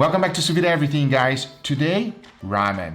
Welcome back to Sous Vide Everything, guys. Today, ramen.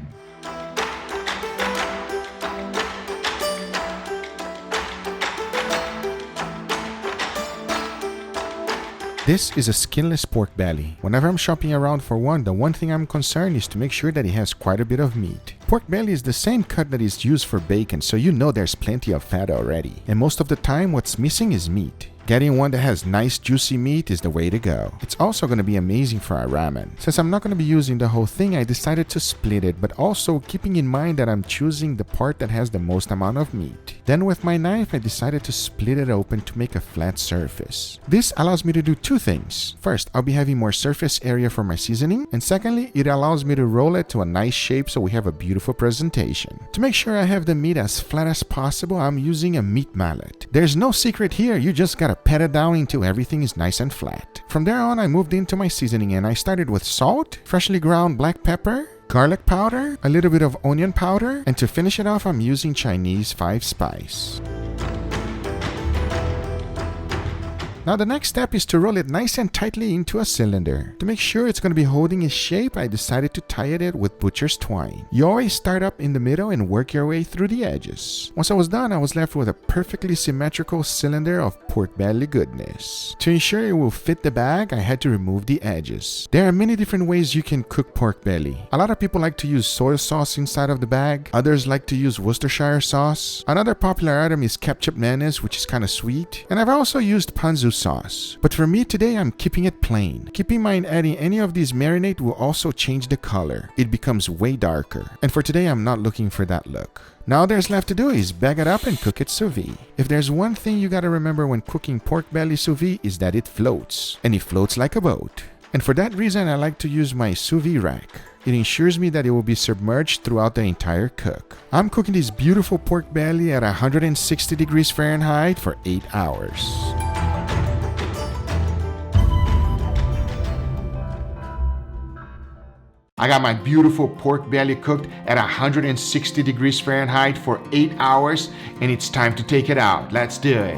This is a skinless pork belly. Whenever I'm shopping around for one, the one thing I'm concerned is to make sure that it has quite a bit of meat. Pork belly is the same cut that is used for bacon, so you know there's plenty of fat already. And most of the time, what's missing is meat. Getting one that has nice juicy meat is the way to go. It's also going to be amazing for our ramen. Since I'm not going to be using the whole thing, I decided to split it, but also keeping in mind that I'm choosing the part that has the most amount of meat. Then with my knife, I decided to split it open to make a flat surface. This allows me to do two things. First, I'll be having more surface area for my seasoning, and secondly, it allows me to roll it to a nice shape so we have a beautiful presentation. To make sure I have the meat as flat as possible, I'm using a meat mallet. There's no secret here, you just gotta pat it down until everything is nice and flat. From there on, I moved into my seasoning and I started with salt, freshly ground black pepper, garlic powder, a little bit of onion powder, and to finish it off, I'm using Chinese 5-spice. Now the next step is to roll it nice and tightly into a cylinder. To make sure it's going to be holding its shape, I decided to tie it with butcher's twine. You always start up in the middle and work your way through the edges. Once I was done, I was left with a perfectly symmetrical cylinder of pork belly goodness. To ensure it will fit the bag, I had to remove the edges. There are many different ways you can cook pork belly. A lot of people like to use soy sauce inside of the bag. Others like to use Worcestershire sauce. Another popular item is ketchup mayonnaise, which is kind of sweet. And I've also used ponzu sauce. But for me today, I'm keeping it plain. Keep in mind, adding any of these marinade will also change the color. It becomes way darker. And for today, I'm not looking for that look. Now all there's left to do is bag it up and cook it sous vide. If there's one thing you gotta remember when cooking pork belly sous vide is that it floats. And it floats like a boat. And for that reason, I like to use my sous vide rack. It ensures me that it will be submerged throughout the entire cook. I'm cooking this beautiful pork belly at 160 degrees Fahrenheit for 8 hours. I got my beautiful pork belly cooked at 160 degrees Fahrenheit for 8 hours, and it's time to take it out. Let's do it.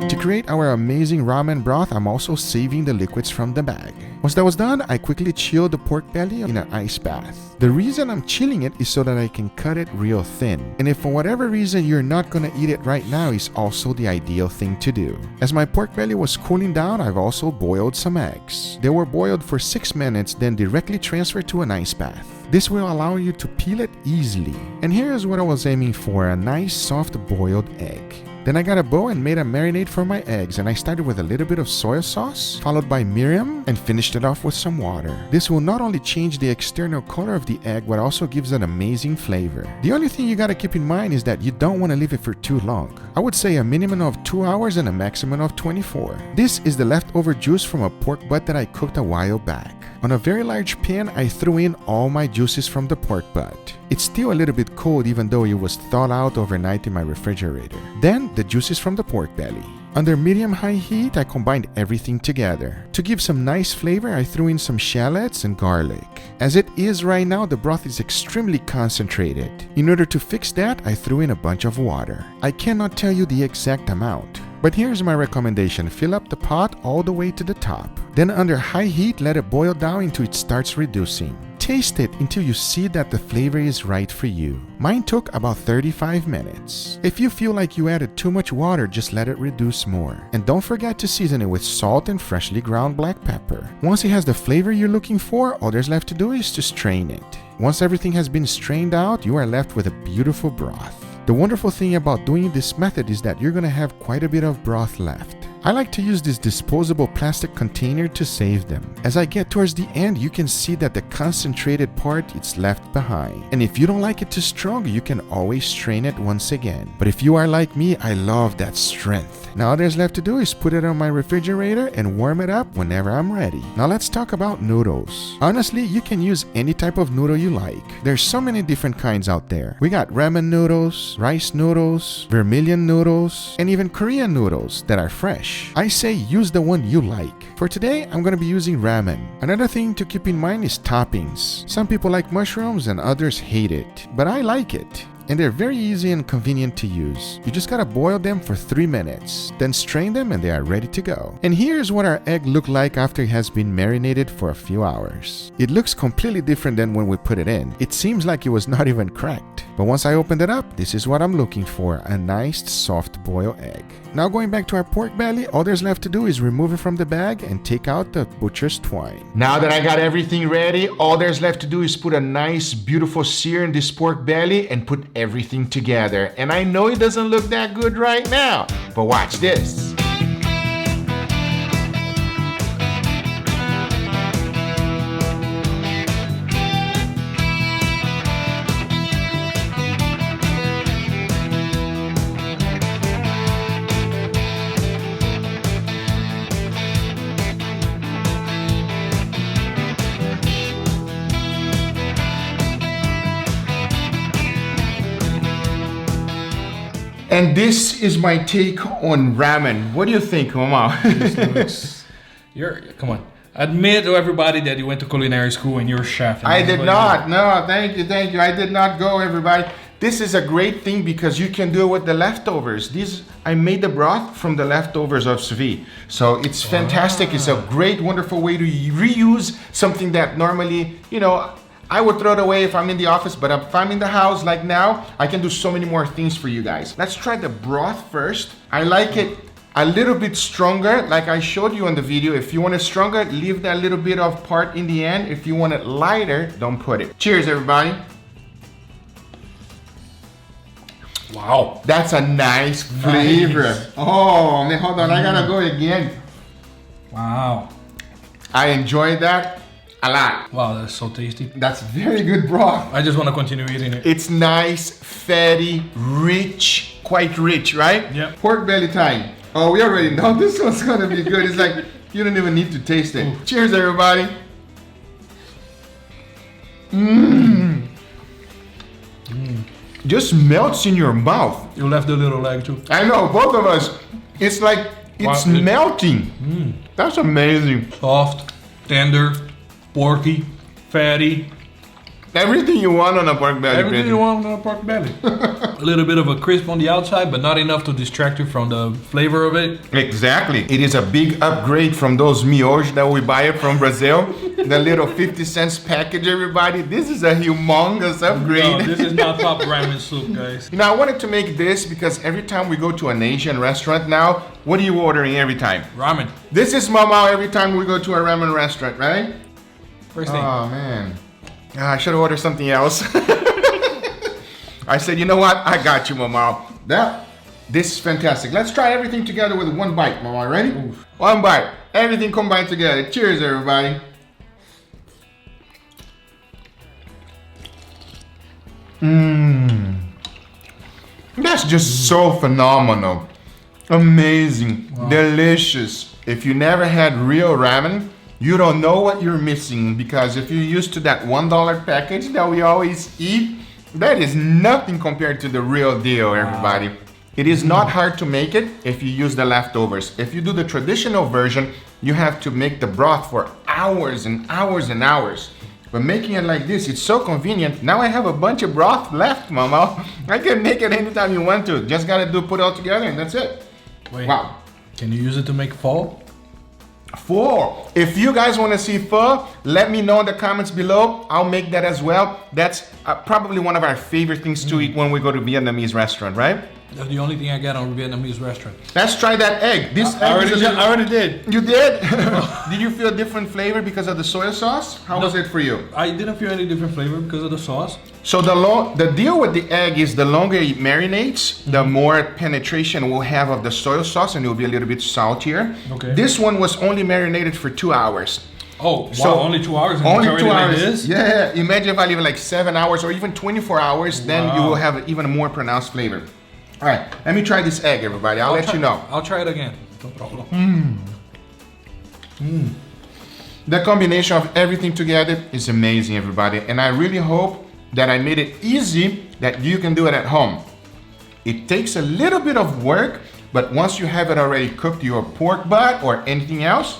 To create our amazing ramen broth, I'm also saving the liquids from the bag. Once that was done, I quickly chilled the pork belly in an ice bath. The reason I'm chilling it is so that I can cut it real thin. And if for whatever reason you're not gonna eat it right now, is also the ideal thing to do. As my pork belly was cooling down, I've also boiled some eggs. They were boiled for 6 minutes, then directly transferred to an ice bath. This will allow you to peel it easily. And here's what I was aiming for, a nice soft boiled egg. Then I got a bowl and made a marinade for my eggs, and I started with a little bit of soy sauce, followed by mirin, and finished it off with some water. This will not only change the external color of the egg, but also gives an amazing flavor. The only thing you gotta keep in mind is that you don't want to leave it for too long. I would say a minimum of 2 hours and a maximum of 24. This is the leftover juice from a pork butt that I cooked a while back. On a very large pan, I threw in all my juices from the pork butt. It's still a little bit cold even though it was thawed out overnight in my refrigerator. Then, the juices from the pork belly. Under medium-high heat, I combined everything together. To give some nice flavor, I threw in some shallots and garlic. As it is right now, the broth is extremely concentrated. In order to fix that, I threw in a bunch of water. I cannot tell you the exact amount. But here's my recommendation, fill up the pot all the way to the top. Then under high heat, let it boil down until it starts reducing. Taste it until you see that the flavor is right for you. Mine took about 35 minutes. If you feel like you added too much water, just let it reduce more. And don't forget to season it with salt and freshly ground black pepper. Once it has the flavor you're looking for, all there's left to do is to strain it. Once everything has been strained out, you are left with a beautiful broth. The wonderful thing about doing this method is that you're gonna have quite a bit of broth left. I like to use this disposable plastic container to save them. As I get towards the end, you can see that the concentrated part is left behind. And if you don't like it too strong, you can always strain it once again. But if you are like me, I love that strength. Now all there's left to do is put it on my refrigerator and warm it up whenever I'm ready. Now let's talk about noodles. Honestly, you can use any type of noodle you like. There's so many different kinds out there. We got ramen noodles, rice noodles, vermilion noodles, and even Korean noodles that are fresh. I say use the one you like. For today, I'm going to be using ramen. Another thing to keep in mind is toppings. Some people like mushrooms and others hate it, but I like it. and they're very easy and convenient to use. You just gotta boil them for 3 minutes, then strain them and they are ready to go. And here's what our egg looked like after it has been marinated for a few hours. It looks completely different than when we put it in. It seems like it was not even cracked. But once I opened it up, this is what I'm looking for, a nice soft boiled egg. Now going back to our pork belly, all there's left to do is remove it from the bag and take out the butcher's twine. Now that I got everything ready, all there's left to do is put a nice beautiful sear in this pork belly and put everything together. And I know it doesn't look that good right now, but watch this. And this is my take on ramen. What do you think, Mama? Come on. Admit to everybody that you went to culinary school and you're a chef. I did not. No, thank you. I did not go, everybody. This is a great thing because you can do it with the leftovers. I made the broth from the leftovers of Sous Vide. So it's fantastic. It's a great, wonderful way to reuse something that normally, I would throw it away if I'm in the office, but if I'm in the house like now, I can do so many more things for you guys. Let's try the broth first. I like it a little bit stronger, like I showed you on the video. If you want it stronger, leave that little bit of part in the end. If you want it lighter, don't put it. Cheers, everybody. Wow. That's a nice flavor. Nice. Oh, man, hold on. I gotta go again. Wow. I enjoyed that a lot. Wow, that's so tasty. That's very good broth. I just want to continue eating it. It's nice, fatty, rich, quite rich, right? Yeah. Pork belly time. Oh, we already know this one's gonna be good. It's like, you don't even need to taste it. Ooh. Cheers, everybody. Mmm. Just melts in your mouth. You left the little leg too. I know, both of us. It's like, it's melting. That's amazing. Soft, tender, porky, fatty. Everything you want on a pork belly. Everything you want on a pork belly. A little bit of a crisp on the outside, but not enough to distract you from the flavor of it. Exactly. It is a big upgrade from those mioches that we buy it from Brazil. The little 50 cents package, everybody. This is a humongous upgrade. No, this is not top ramen soup, guys. I wanted to make this because every time we go to an Asian restaurant now, what are you ordering every time? Ramen. This is Mama every time we go to a ramen restaurant, right? First thing. Oh, man. I should have ordered something else. I said, you know what? I got you, Mama. This is fantastic. Let's try everything together with one bite, Mama. Ready? Oof. One bite. Everything combined together. Cheers, everybody. That's just so phenomenal. Amazing. Wow. Delicious. If you never had real ramen, you don't know what you're missing, because if you're used to that $1 package that we always eat, that is nothing compared to the real deal, everybody. Wow. It is not hard to make it if you use the leftovers. If you do the traditional version, you have to make the broth for hours and hours and hours. But making it like this, it's so convenient. Now I have a bunch of broth left, Mama. I can make it anytime you want to. Just gotta put it all together and that's it. Wait, wow. Can you use it to make pho? Pho. If you guys want to see pho, let me know in the comments below. I'll make that as well. That's probably one of our favorite things to eat when we go to Vietnamese restaurant, right? That's the only thing I get on a Vietnamese restaurant. Let's try that egg. I already did. You did? Did you feel a different flavor because of the soy sauce? How was it for you? I didn't feel any different flavor because of the sauce. So the deal with the egg is the longer it marinates, the more penetration we'll have of the soy sauce, and it will be a little bit saltier. Okay. This one was only marinated for 2 hours. Oh, wow, so only 2 hours? And only 2 hours. Like this? Yeah, imagine if I leave it like 7 hours or even 24 hours, then you will have an even more pronounced flavor. All right, let me try this egg, everybody. I'll let you know. I'll try it again. No problem. The combination of everything together is amazing, everybody. And I really hope that I made it easy that you can do it at home. It takes a little bit of work, but once you have it already cooked, your pork butt or anything else,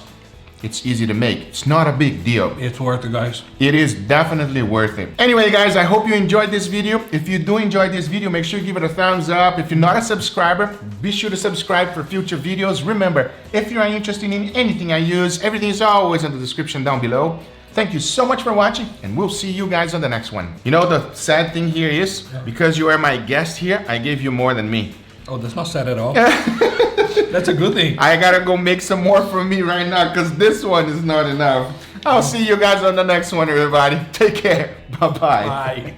It's easy to make. It's not a big deal. It's worth it, guys. It is definitely worth it. Anyway, guys, I hope you enjoyed this video. If you do enjoy this video, make sure you give it a thumbs up. If you're not a subscriber, be sure to subscribe for future videos. Remember, if you are interested in anything I use, everything is always in the description down below. Thank you so much for watching, and we'll see you guys on the next one. You know, the sad thing here is, because you are my guest here, I gave you more than me. Oh, that's not sad at all. That's a good thing. I gotta go make some more for me right now, because this one is not enough. I'll see you guys on the next one, everybody. Take care. Bye-bye. Bye.